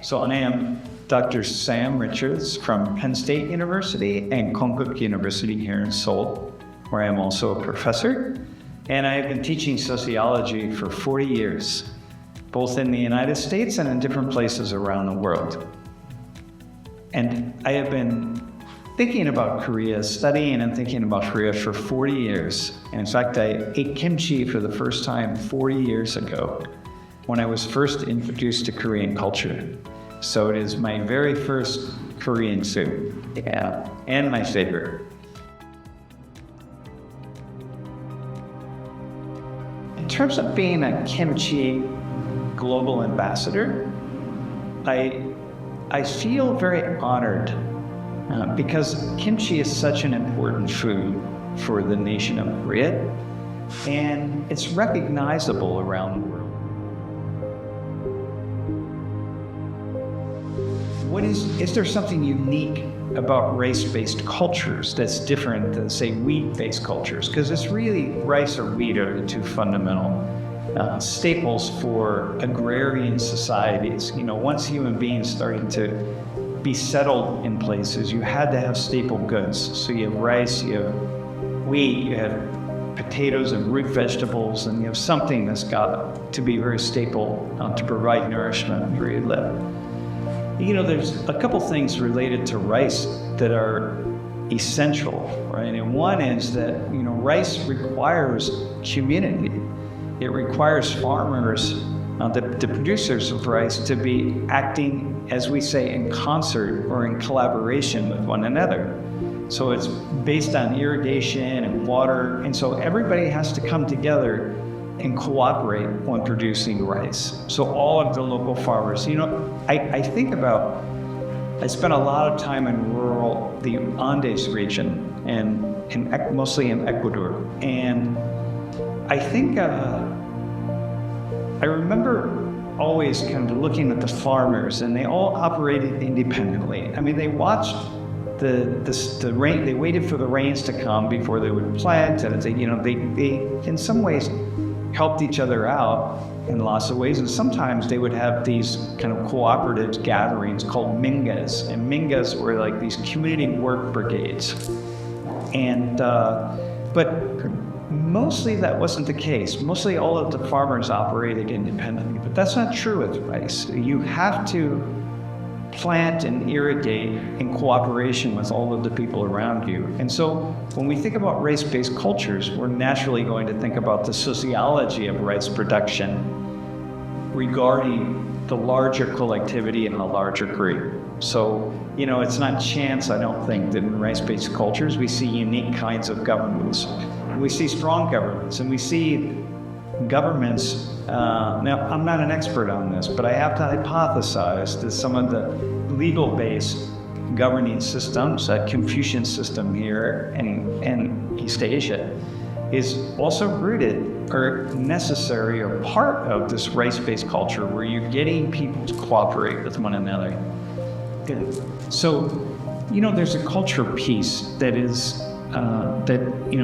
So I am Dr. Sam Richards from Penn State University and Konkuk University here in Seoul, where I am also a professor. And I have been teaching sociology for 40 years, both in the United States and in different places around the world. And I have been thinking about Korea, studying and thinking about Korea for 40 years. And in fact, I ate kimchi for the first time 40 years ago when I was first introduced to Korean culture. So it is my very first Korean soup, and my favorite. In terms of being a kimchi global ambassador, I feel very honored because kimchi is such an important food for the nation of Korea, and it's recognizable around the world. Is there something unique about rice-based cultures that's different than, say, wheat-based cultures? Because it's really rice or wheat are the two fundamental staples for agrarian societies. You know, once human beings started to be settled in places, you had to have staple goods. So you have rice, you have wheat, you have potatoes and root vegetables, and you have something that's got to be very staple to provide nourishment where you live. You know, there's a couple things related to rice that are essential, right? And one is that, you know, rice requires community. It requires farmers, the producers of rice, to be acting, as we say, in concert or in collaboration with one another. So it's based on irrigation and water, and so everybody has to come together and cooperate when producing rice. So all of the local farmers, you know, I spent a lot of time in the Andes region and mostly in Ecuador. And I think, I remember always kind of looking at the farmers, and they all operated independently. I mean, they watched the rain, they waited for the rains to come before they would plant, and they in some ways helped each other out in lots of ways, and sometimes they would have these kind of cooperative gatherings called mingas, and mingas were like these community work brigades. And but mostly that wasn't the case. Mostly all of the farmers operated independently, but that's not true with rice. You have to plant and irrigate in cooperation with all of the people around you. And so when we think about rice-based cultures, we're naturally going to think about the sociology of rice production regarding the larger collectivity and the larger group. So, you know, it's not chance, I don't think, that in rice-based cultures we see unique kinds of governments. We see strong governments, and we see governments. Now, I'm not an expert on this, but I have to hypothesize that some of the legal-based governing systems, that Confucian system here in East Asia, is also rooted or necessary or part of this rice-based culture where you're getting people to cooperate with one another. So, you know, there's a culture piece that is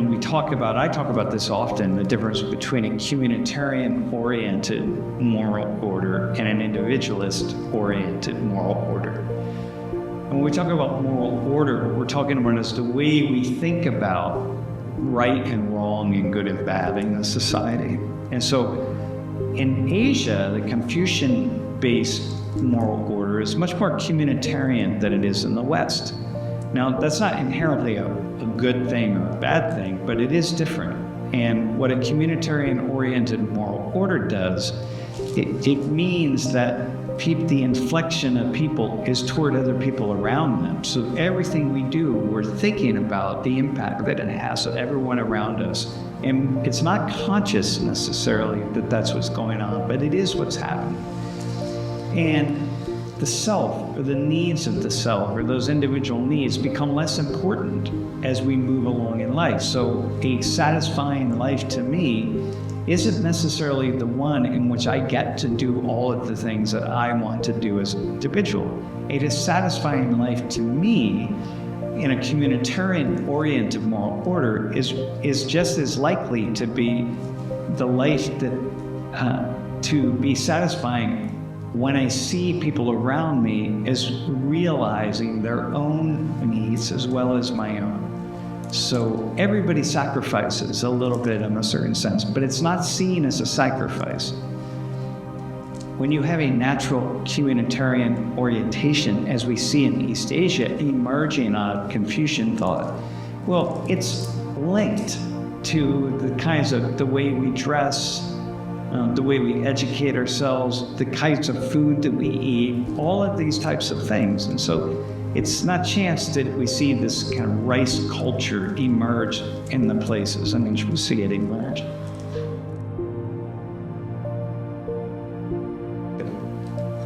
we talk about. I talk about this often, the difference between a communitarian-oriented moral order and an individualist-oriented moral order. And when we talk about moral order, what we're talking about is the way we think about right and wrong and good and bad in a society. And so in Asia, the Confucian-based moral order is much more communitarian than it is in the West. Now, that's not inherently a good thing or a bad thing, but it is different. And what a communitarian-oriented moral order does, it means that the inflection of people is toward other people around them. So everything we do, we're thinking about the impact that it has on everyone around us. And it's not conscious necessarily that that's what's going on, but it is what's happening. And the self, or the needs of the self, or those individual needs become less important as we move along in life. So a satisfying life to me isn't necessarily the one in which I get to do all of the things that I want to do as an individual. A satisfying life to me in a communitarian-oriented moral order is just as likely to be the life that to be satisfying when I see people around me as realizing their own needs as well as my own. So everybody sacrifices a little bit in a certain sense, but it's not seen as a sacrifice. When you have a natural communitarian orientation, as we see in East Asia, emerging out of Confucian thought, well, it's linked to the kinds of the way we dress, the way we educate ourselves, the kinds of food that we eat, all of these types of things. And so it's not chance that we see this kind of rice culture emerge in the places. I mean, we see it emerge.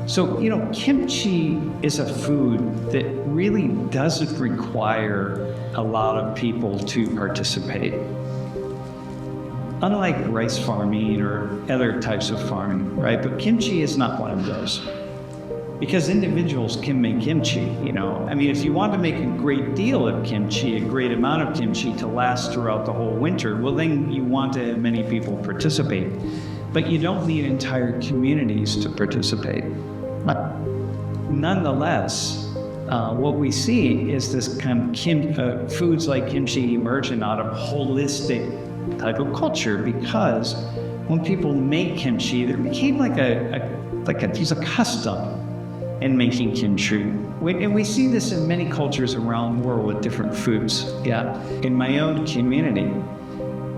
So, kimchi is a food that really doesn't require a lot of people to participate. Unlike rice farming or other types of farming, right? But kimchi is not one of those. Because individuals can make kimchi, I mean, if you want to make a great deal of kimchi, a great amount of kimchi to last throughout the whole winter, well, then you want to have many people participate. But you don't need entire communities to participate. But nonetheless, what we see is this kind of foods like kimchi emerging out of holistic type of culture, because when people make kimchi, there became like a custom in making kimchi. And we see this in many cultures around the world with different foods. Yeah. In my own community,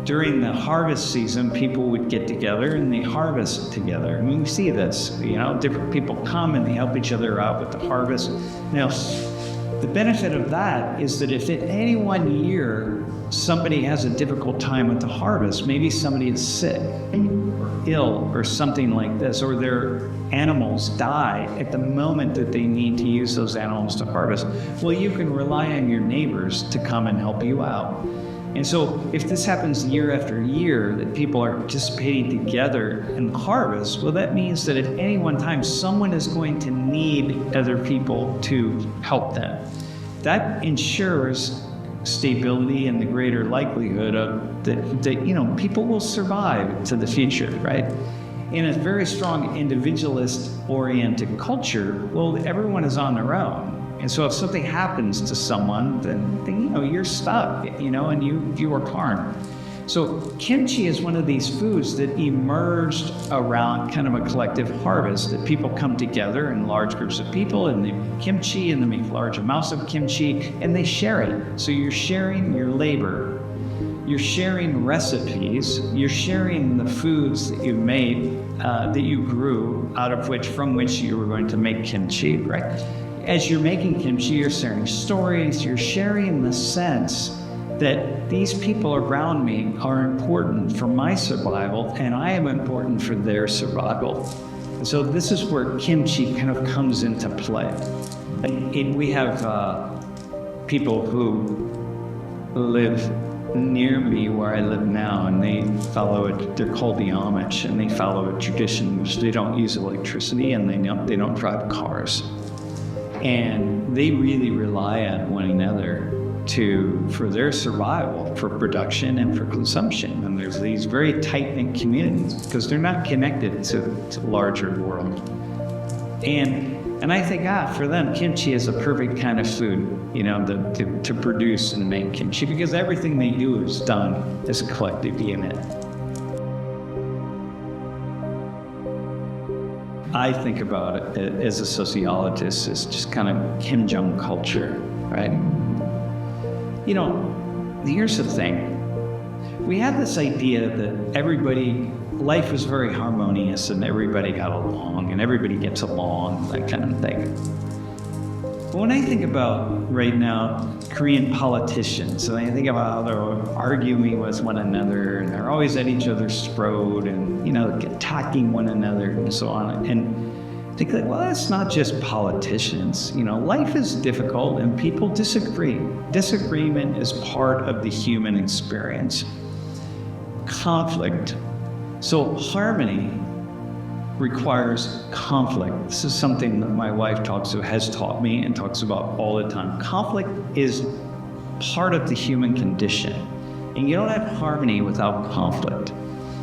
during the harvest season, people would get together and they harvest together. I mean, we see this, different people come and they help each other out with the harvest. Now, the benefit of that is that if in any one year somebody has a difficult time with the harvest, maybe somebody is sick or ill or something like this, or their animals die at the moment that they need to use those animals to harvest, well, you can rely on your neighbors to come and help you out. And so if this happens year after year, that people are participating together in the harvest, well, that means that at any one time, someone is going to need other people to help them. That ensures stability and the greater likelihood of that people will survive to the future, right? In a very strong individualist-oriented culture, well, everyone is on their own. And so if something happens to someone, then you're stuck, and you are harmed. So kimchi is one of these foods that emerged around kind of a collective harvest, that people come together in large groups of people and they make kimchi and they make large amounts of kimchi and they share it. So you're sharing your labor, you're sharing recipes, you're sharing the foods that you made, that you grew from which you were going to make kimchi, right? As you're making kimchi, you're sharing stories, you're sharing the sense that these people around me are important for my survival and I am important for their survival. And so this is where kimchi kind of comes into play. We have people who live near me where I live now, and they follow it. They're called the Amish, and they follow a tradition which they don't use electricity and they don't drive cars. And they really rely on one another for their survival, for production and for consumption. And there's these very tight-knit communities because they're not connected to the larger world. And I think, for them, kimchi is a perfect kind of food, to produce and make kimchi, because everything they do is done as a collective unit. I think about it as a sociologist as just kind of Kim Jong culture, right? Here's the thing. We had this idea that life was very harmonious and everybody got along and everybody gets along, that kind of thing. But when I think about right now Korean politicians, and I think about how they're arguing with one another and they're always at each other's throat and, attacking one another and so on. And I think that, well, that's not just politicians. Life is difficult and people disagree. Disagreement is part of the human experience. Conflict. So harmony requires conflict. This is something that my wife has taught me and talks about all the time. Conflict is part of the human condition. And you don't have harmony without conflict,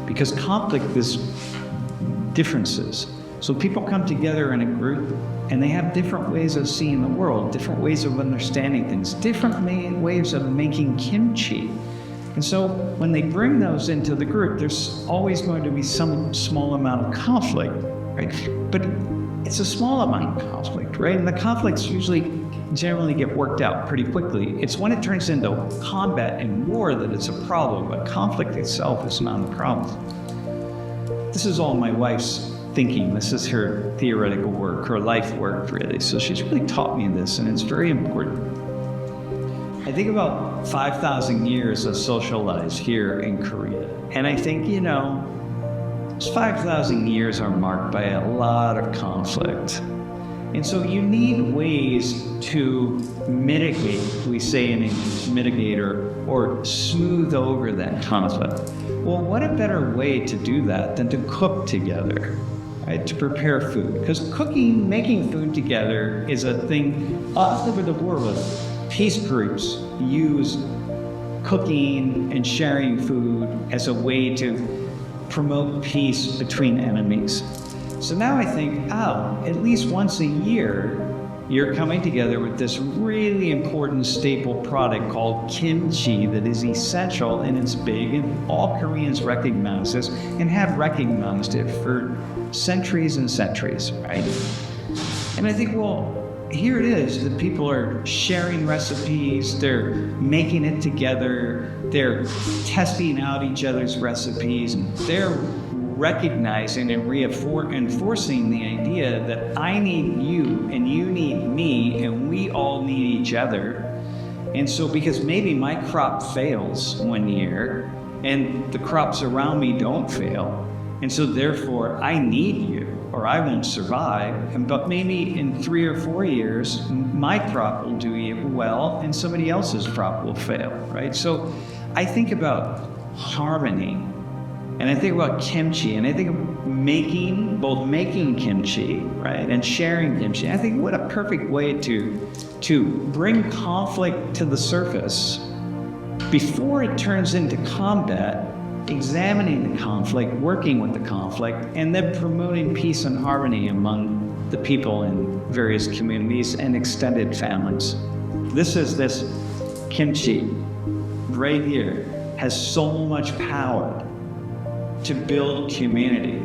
because conflict is differences. So people come together in a group and they have different ways of seeing the world, different ways of understanding things, different ways of making kimchi. And so when they bring those into the group, there's always going to be some small amount of conflict, right? But it's a small amount of conflict, right? And the conflicts generally get worked out pretty quickly. It's when it turns into combat and war that it's a problem, but conflict itself is not a problem. This is all my wife's thinking. This is her theoretical work, her life work, really. So she's really taught me this, and it's very important. I think about 5,000 years of social lives here in Korea. And I think, those 5,000 years are marked by a lot of conflict. And so you need ways to mitigate, we say in English, mitigate or smooth over that conflict. Well, what a better way to do that than to cook together, right? To prepare food. Because making food together is a thing all over the world. Peace groups use cooking and sharing food as a way to promote peace between enemies. So now I think, at least once a year, you're coming together with this really important staple product called kimchi that is essential and it's big, and all Koreans recognize this and have recognized it for centuries and centuries, right? And I think, well, here it is that people are sharing recipes, they're making it together, they're testing out each other's recipes, and they're recognizing and reinforcing the idea that I need you and you need me and we all need each other. And so because maybe my crop fails one year and the crops around me don't fail, and so therefore I need you or I won't survive, but maybe in 3 or 4 years my crop will do well and somebody else's crop will fail, right? So I think about harmony. And I think about kimchi, and I think of both making kimchi, right, and sharing kimchi. I think what a perfect way to bring conflict to the surface before it turns into combat, examining the conflict, working with the conflict, and then promoting peace and harmony among the people in various communities and extended families. This kimchi right here has so much power to build community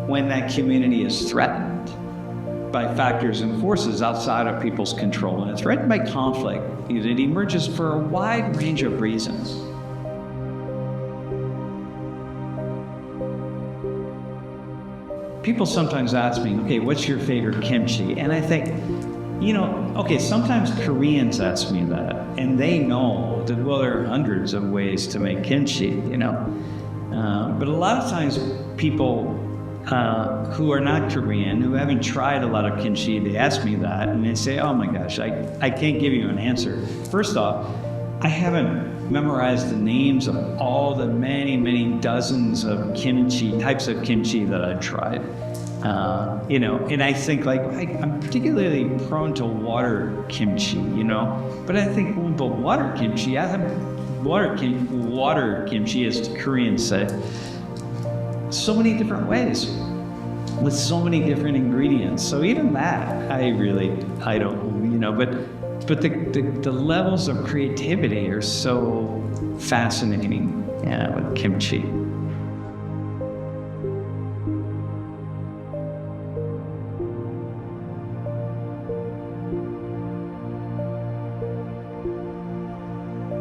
when that community is threatened by factors and forces outside of people's control. And it's threatened by conflict. It emerges for a wide range of reasons. People sometimes ask me, okay, what's your favorite kimchi? And I think, sometimes Koreans ask me that, and they know that, well, there are hundreds of ways to make kimchi, But a lot of times people who are not Korean, who haven't tried a lot of kimchi, they ask me that and they say, oh my gosh, I can't give you an answer. First off, I haven't memorized the names of all the many, many dozens of types of kimchi that I've tried. And I think I'm particularly prone to water kimchi, but I think, well, but water kimchi, water kimchi, as the Koreans say, so many different ways with so many different ingredients. So even that, I don't, but the levels of creativity are so fascinating with kimchi.